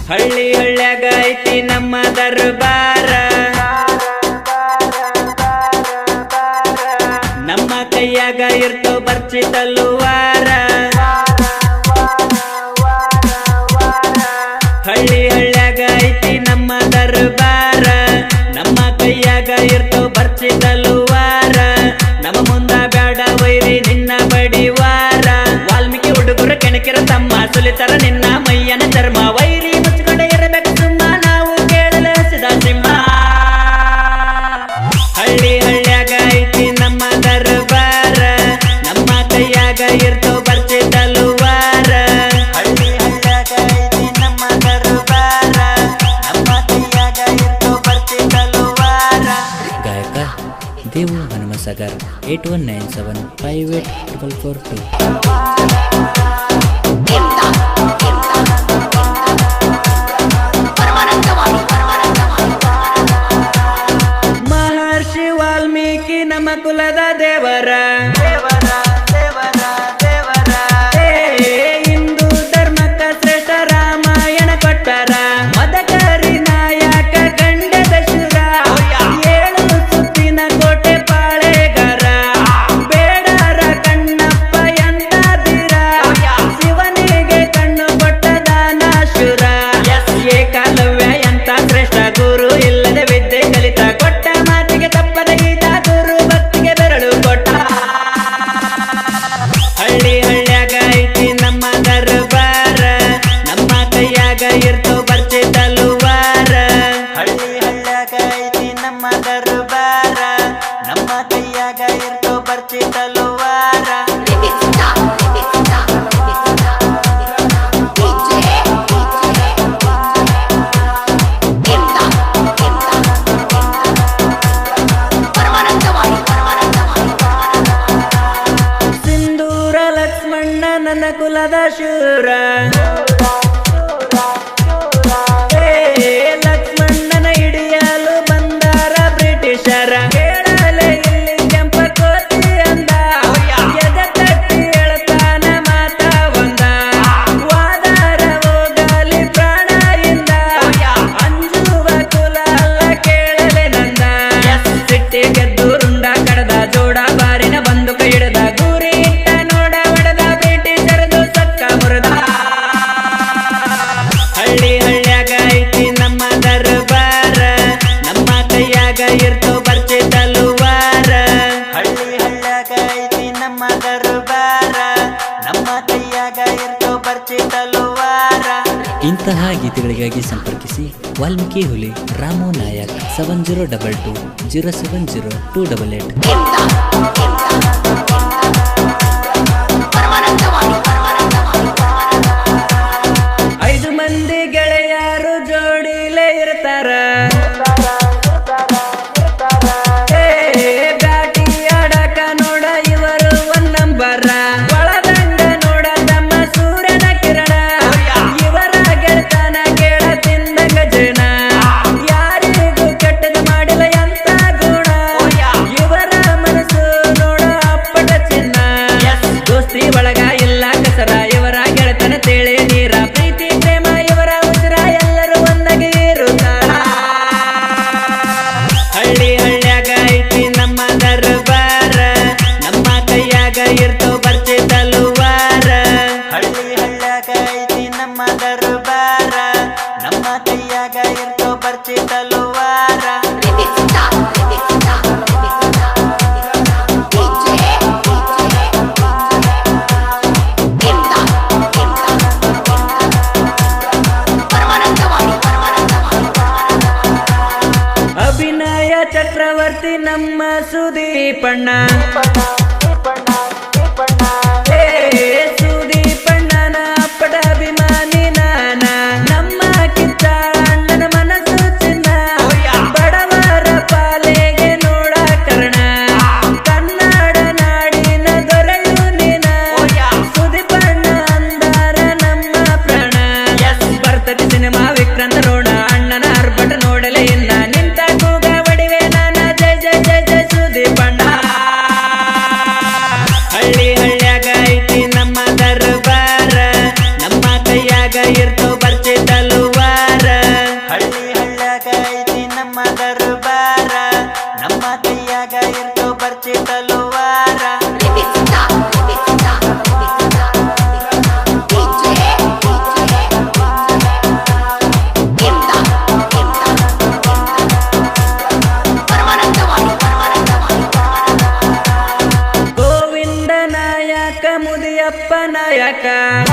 ಹಳ್ಳಿ ಹಳ್ಳ್ಯಾಗ ಐತಿ ನಮ್ಮ ದರ್ಬಾರ, ನಮ್ಮ ಕೈಯಾಗ ಇರ್ತೋ ಬರ್ಚಿ ತಲುವಾರ. ಹಳ್ಳಿ ಹಳ್ಳ್ಯಾಗ ಐತಿ ನಮ್ಮ ದರ್ಬಾರ, ನಮ್ಮ ಕೈಯಾಗ ಇರ್ತೋ ಬರ್ಚಿ ತಲುವಾರ. ನಮ್ಮ ಮುಂದ ಬ್ಯಾಡ ವೈರಿ ನಿನ್ನ ಬಡಿವಾರ. ವಾಲ್ಮೀಕಿ ಹುಡುಗರು ಕೆಣಕಿರ ತಮ್ಮ ಸುಲಿತರ ನಿನ್ನ ಮೈಯನ ಚರ್ಮ. ವೈರಿ ಮುಚ್ಚಿಕೊಂಡೆ ಇರಬೇಕು ಸುಮ್ಮ, ನಾವು ಕೇಳಲು ಹಸಿದ ಸಿಂಹ. ಹಳ್ಳಿ ಹಳ್ಳ್ಯಾಗ ಐತಿ ನಮ್ಮ ದರ್ಬಾರ, ನಮ್ಮ ಕೈಯಾಗ ಇರ್ತೋ ಬರ್ಚಿ ತಲುವಾರ. ಹಳ್ಳಿ ಹಳ್ಳ್ಯಾಗ ಐತಿ ನಮ್ಮ ದರ್ಬಾರ, ನಮ್ಮ ಕೈಯಾಗ ಇರ್ತೋ ಬರ್ಚಿ ತಲುವಾರ. ಗಾಯಕ ದೇವು ಹನುಮಸಾಗರ್ 8197584442. ಮಹರ್ಷಿ ವಾಲ್ಮೀಕಿ ನಮ್ಮ ಕುಲದ ದೇವರ, ಹಿಂದೂ ಧರ್ಮಕ್ಕ ಶ್ರೇಷ್ಠ ರಾಮಾಯಣ ಕೊಟ್ಟರ. ಮದಕರಿ ನಾಯಕ ಗಂಡದ ಶುರ, 7 ಸುತ್ತಿನ ಕೋಟೆ ಪಾಳೆಗಾರ. ಬೇಡರ ಕಣ್ಣಪ್ಪ ಎಂದಾದಿರ, ಶಿವನಿಗೆ ಕಣ್ಣು ಕೊಟ್ಟ ದಾನಾಶುರ. ಏಕಲವ್ಯ ಎಂತ ಶ್ರೇಷ್ಠ ಗುರು, ಇಲ್ಲದೆ ವಿದ್ಯೆ ಕಲಿತ. ಕೊಟ್ಟ ಮಾತಿಗೆ ತಪ್ಪದ ಗೀತ, ಗುರು ಭಕ್ತಿಗೆ ಬೆರಳು ಕೊಟ್ಟ. ಹಳ್ಳಿ ಹಳ್ಳ್ಯಾಗ ಐತಿ ನಮ್ಮ ದರ್ಬಾರ, ನಮ್ಮ ಕೈಯಾಗ ಇರ್ತೋ ಬರ್ಚಿ ತಲುವಾರ. ಹಳ್ಳಿ ಹಳ್ಳ್ಯಾಗ ಐತಿ ನಮ್ಮ ದರ್ಬಾರ, ನಮ್ಮ ಕೈಯಾಗ ಇರ್ತೋ ಬರ್ಚಿ ತಲುವಾರ. ಸಿಂಧೂರ ಲಕ್ಷ್ಮಣ್ಣ ನನ್ನ ಕುಲದ ಶೂರ. ಲಕ್ಷ್ಮಣ್ಣನ ಹಿಡಿಯಲು ಬಂದಾರ ಬ್ರಿಟಿಷರ. ಕೇಳಲೆ ಇಲ್ಲಿ ಕೆಂಪಕೋತಿ ಅಂದ, ಎದೆ ತಟ್ಟಿ ಹೇಳ್ತಾನ ಮಾತ ಒಂದ. ವಾದಾರ ಹೋಗಲಿ ಪ್ರಾಣ ಇಂದ, ಅಂಜುವ ಕುಲ ಅಲ್ಲ ಕೇಳಲೆ ನಂದ. ಸಿಟ್ಟಿ ಗೆದ್ದು ರುಂಡ ಕಡದ, ಜೋಡ ಬಾರಿನ ಬಂದುಕ ಹಿಡದ. ಗುರಿ ಇಟ್ಟ ನೋಡ ಹೊಡೆದ, ಬ್ರಿಟಿಷರದು ಸಕ್ಕ ಮುರಿದ. ಹಳ್ಳಿ ಹಳ್ಳ್ಯಾಗ ಐತಿ ನಮ್ಮ ದರ್ಬಾರ, ನಮ್ಮ ಕೈಯಾಗ ಇರ್ತೋ ಬರ್ಚಿ ತಲುವಾರ. ಹಳ್ಳಿ ಹಳ್ಳ್ಯಾಗ ಐತಿ ನಮ್ಮ ದರ್ಬಾರ, ನಮ್ಮ ಕೈಯಾಗ ಇರ್ತೋ ಬರ್ಚಿ ತಲುವಾರ. ಇಂತಹ ಗೀತೆಗಳಿಗಾಗಿ ಸಂಪರ್ಕಿಸಿ ವಾಲ್ಮೀಕಿ ಹುಲಿ ರಾಮು ನಾಯಕ್ 7022070288. ಐದು ಮಂದಿ ಗೆಳೆಯರು ಜೋಡಿಲೆ ಇರ್ತಾರ. ಬ್ಯಾಟಿ ಆಡಕ ನೋಡ ಇವರು ಒಂದ್ ನಂಬರ. ಒಳದಂಡ ನೋಡ ತಮ್ಮ ಸೂರ್ಯನ ಕಿರಣ. ಇವರ ಗೆಳತನ ಕೇಳ ತಿಂದಂಗ ಜನ. ಯಾರಿಗೂ ಕೆಟ್ಟದ ಮಾಡಿಲ್ಲ ಎಂತ ಗುಣ. ಇವರ ಮನಸ್ಸು ನೋಡ ಅಪ್ಪಟ ಚಿನ್ನ. ದೋಸ್ತಿ ಒಳಗ ಇಲ್ಲ ಕಸರ, ಇವರ ಗೆಳತನ ತೇಳೆ ನೀರ. ಪ್ರೀತಿ ಪ್ರೇಮ ಇವರ ಉಸಿರ, ಎಲ್ಲರೂ ಒಂದಾಗಿ ಇರುತ್ತಾರ. ಹಳ್ಳಿ ಹಳ್ಳ್ಯಾಗ ಐತಿ ನಮ್ಮ ದರ್ಬಾರ, ನಮ್ಮ ಕೈಯಾಗ ಇರ್ತೋ ಬರ್ಚಿ ತಲುವಾರ. ಹಳ್ಳಿ ಹಳ್ಳ್ಯಾಗ ಐತಿ ನಮ್ಮ ದರ್ಬಾರ, ನಮ್ಮ ಕೈಯಾಗ ಇರ್ತೋ ಬರ್ಚಿ ತಲುವಾರ. ಅಭಿನಯ ಚಕ್ರವರ್ತಿ ನಮ್ಮ ಸುದೀಪಣ್ಣ. ಸುದೀಪಣ್ಣನ ಅಪ್ಪಟ ಅಭಿಮಾನಿ ನಾನ. ನಮ್ಮ ಕಿತ್ತಾಳ ಅಣ್ಣನ ಮನಸ್ಸು ಚಿನ್ನ. ಬಡವರ ಪಾಲೆಗೆ ನೋಡ ಕರ್ಣ. ಕನ್ನಡ ನಾಡಿನ ದೊರೆಯು ನೀನ. ಸುದೀಪಣ್ಣ ಅಂದಾರ ನಮ್ಮ ಪ್ರಾಣ. ಬರ್ತದೆ ಸಿನಿಮಾ ವಿಕ್ರಾಂತ ನೋಡ, ಅಣ್ಣನ ಅರ್ಭಟ ನೋಡಲೇ ಇಲ್ಲ. ನಿಂತ ಕೂಗ ಯಾಕ